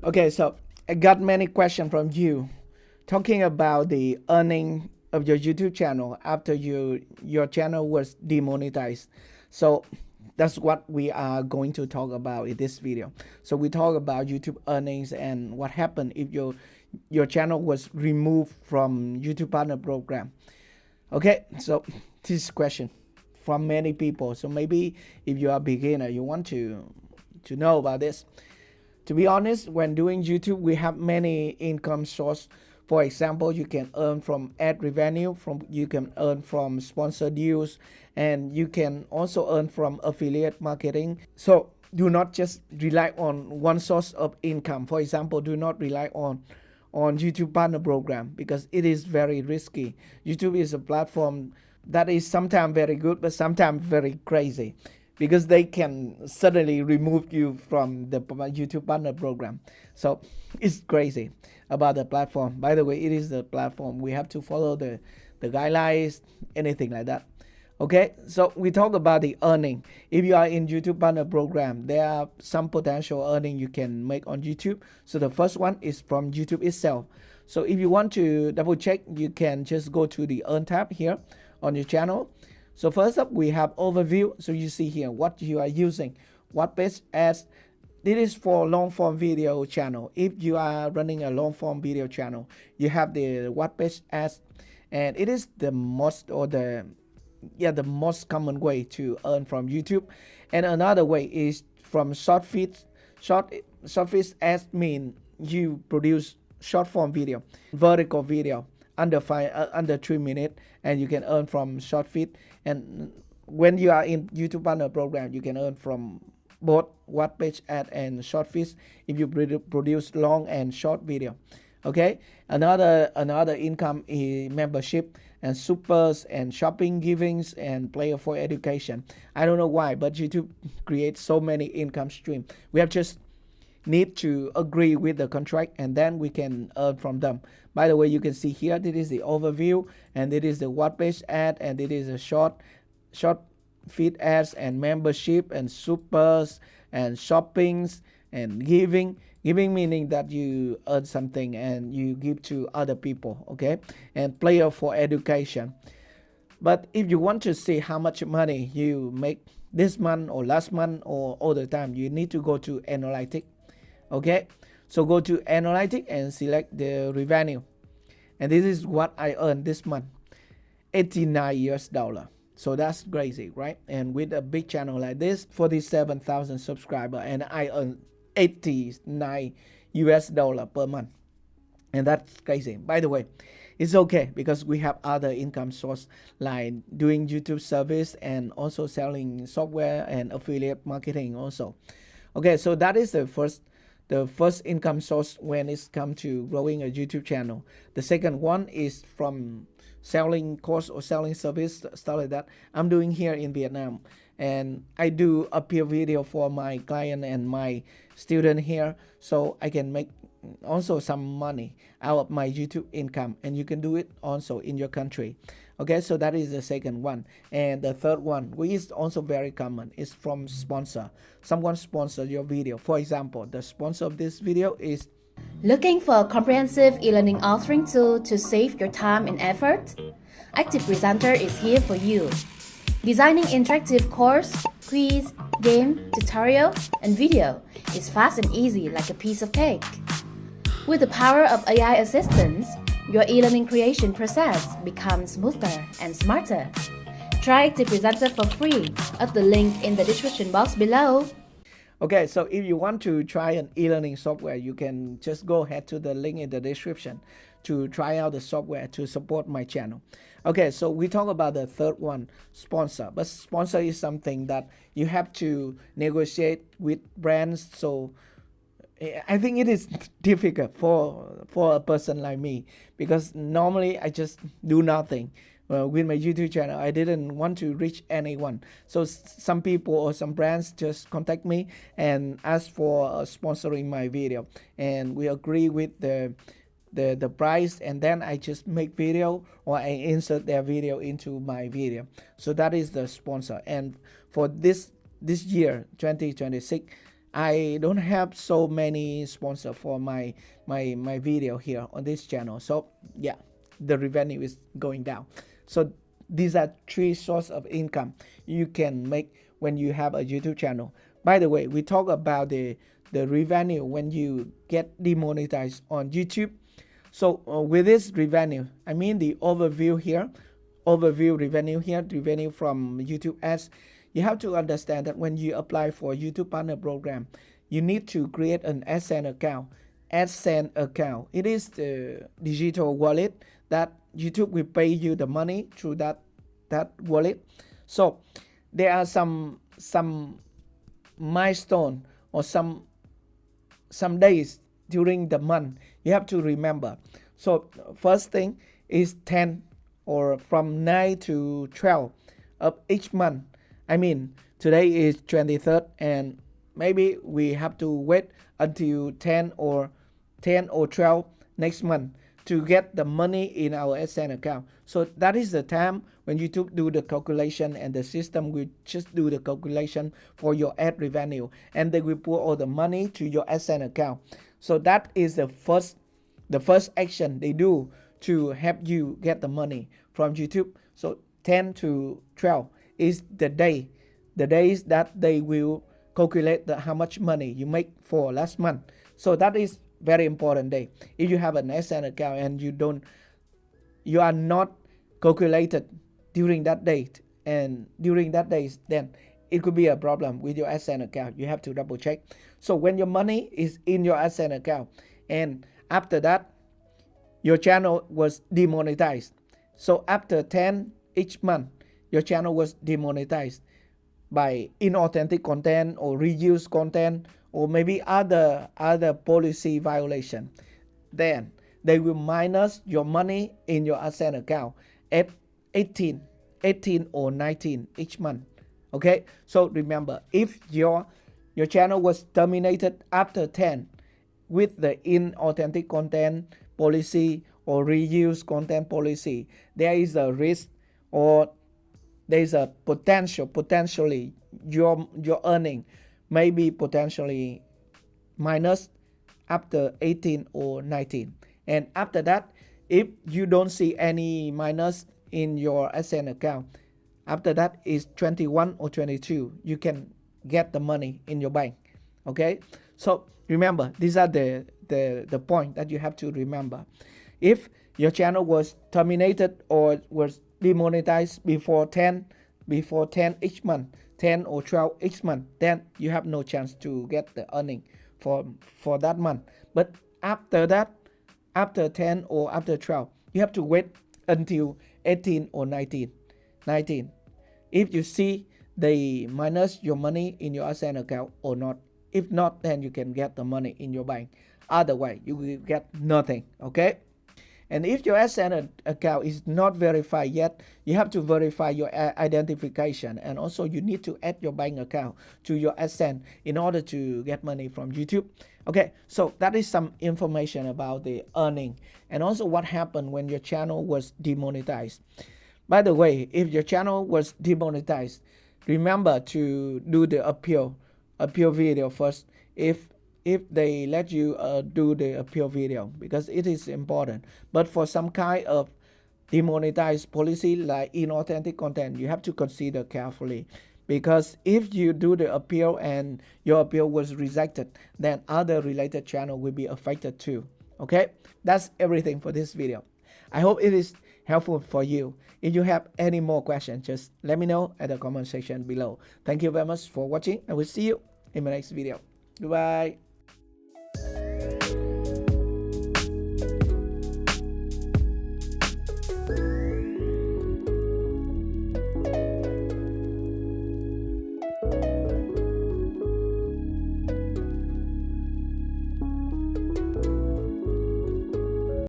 Okay, so I got many questions from you talking about the earning of your YouTube channel after your channel was demonetized. So that's what we are going to talk about in this video. So we talk about YouTube earnings and what happened if your channel was removed from YouTube Partner Program. Okay, so this question from many people. So maybe if you are a beginner, you want to know about this. To be honest, when doing YouTube, we have many income source. For example, you can earn from ad revenue, you can earn from sponsored deals, and you can also earn from affiliate marketing. So do not just rely on one source of income. For example, do not rely on YouTube Partner Program because it is very risky. YouTube is a platform that is sometimes very good, but sometimes very crazy, because they can suddenly remove you from the YouTube Partner Program. So it's crazy about the platform. By the way, it is the platform. We have to follow the guidelines, anything like that. Okay, so we talk about the earning. If you are in YouTube Partner Program, there are some potential earning you can make on YouTube. So the first one is from YouTube itself. So if you want to double check, you can just go to the Earn tab here on your channel. So first up, we have overview. So you see here what you are using, what page ads. This is for long form video channel. If you are running a long form video channel, you have the what page ads, and it is the most the most common way to earn from YouTube. And another way is from short feeds. Short feeds ads mean you produce short form video, vertical video under 3 minutes, and you can earn from short feed. And when you are in YouTube Partner Program, you can earn from both what page ad and short feeds if you produce long and short video. Okay, another income is membership and supers and shopping givings and player for education. I don't know why, but YouTube creates so many income streams. We have just need to agree with the contract, and then we can earn from them. By the way, you can see here, this is the overview, and it is the what page ad, and it is a short feed ads and membership and supers and shoppings and giving meaning that you earn something and you give to other people. Okay, and player for education. But if you want to see how much money you make this month or last month or all the time, you need to go to analytics. Okay, so go to analytics and select the revenue, and this is what I earned this month, $89. So that's crazy, right? And with a big channel like this, 47,000 subscribers, and I earn $89 per month, and that's crazy. By the way, it's okay because we have other income source like doing YouTube service and also selling software and affiliate marketing also. Okay, so that is the first income source when it's come to growing a YouTube channel. The second one is from selling course or selling service, stuff like that. I'm doing here in Vietnam, and I do appear video for my client and my student here, so I can make also some money out of my YouTube income, and you can do it also in your country. Okay, so that is the second one. And the third one, which is also very common, is from sponsor. Someone sponsors your video. For example, the sponsor of this video is looking for a comprehensive e-learning authoring tool to save your time and effort? Active Presenter is here for you. Designing interactive course, quiz, game, tutorial, and video is fast and easy like a piece of cake. With the power of AI assistance, your e-learning creation process becomes smoother and smarter. Try Active Presenter for free at the link in the description box below. Okay, so if you want to try an e-learning software, you can just go ahead to the link in the description to try out the software to support my channel. Okay, so we talk about the third one, sponsor. But sponsor is something that you have to negotiate with brands. So I think it is difficult for a person like me, because normally I just do nothing. With my YouTube channel, I didn't want to reach anyone. So some people or some brands just contact me and ask for sponsoring my video, and we agree with the price, and then I just make video or I insert their video into my video. So that is the sponsor. And for this year 2026, I don't have so many sponsors for my video here on this channel. So yeah, the revenue is going down. So these are three sources of income you can make when you have a YouTube channel. By the way, we talk about the revenue when you get demonetized on YouTube. So with this revenue, I mean the overview here, overview revenue here, revenue from YouTube ads. You have to understand that when you apply for YouTube Partner Program, you need to create an AdSense account. AdSense account. It is the digital wallet that YouTube will pay you the money through that wallet. So there are some milestone or some days during the month you have to remember. So first thing is 10 or from 9 to 12 of each month. I mean, today is 23rd, and maybe we have to wait until 10 or 12 next month to get the money in our AdSense account. So that is the time when YouTube do the calculation, and the system will just do the calculation for your ad revenue, and they will put all the money to your AdSense account. So that is the first action they do to help you get the money from YouTube. So 10 to 12 is the days that they will calculate how much money you make for last month. So that is very important day. If you have an AdSense account and you are not calculated during that date and during that days, then it could be a problem with your AdSense account. You have to double check. So when your money is in your AdSense account, and after that your channel was demonetized. So after 10 each month, your channel was demonetized by inauthentic content or reused content or maybe other policy violation. Then they will minus your money in your AdSense account at 18 or 19 each month. Okay, so remember, if your channel was terminated after 10 with the inauthentic content policy or reuse content policy, there is a risk, or there is a potentially your earning may be potentially minus after 18 or 19. And after that, if you don't see any minus in your AdSense account, after that is 21 or 22, you can get the money in your bank. Okay, so remember, these are the point that you have to remember. If your channel was terminated or was demonetized before 10 each month, 10 or 12 each month, then you have no chance to get the earning for that month. But after that, after 10 or after 12, you have to wait until 18 or 19. If you see they minus your money in your AdSense account or not. If not, then you can get the money in your bank. Otherwise, you will get nothing. Okay? And if your AdSense account is not verified yet, you have to verify your identification, and also you need to add your bank account to your AdSense in order to get money from YouTube. Okay, so that is some information about the earning and also what happened when your channel was demonetized. By the way, if your channel was demonetized, remember to do the appeal video first. If they let you do the appeal video, because it is important. But for some kind of demonetized policy like inauthentic content, you have to consider carefully, because if you do the appeal and your appeal was rejected, then other related channel will be affected too. Okay, that's everything for this video. I hope it is helpful for you. If you have any more questions, just let me know at the comment section below. Thank you very much for watching. I will see you in my next video. Goodbye.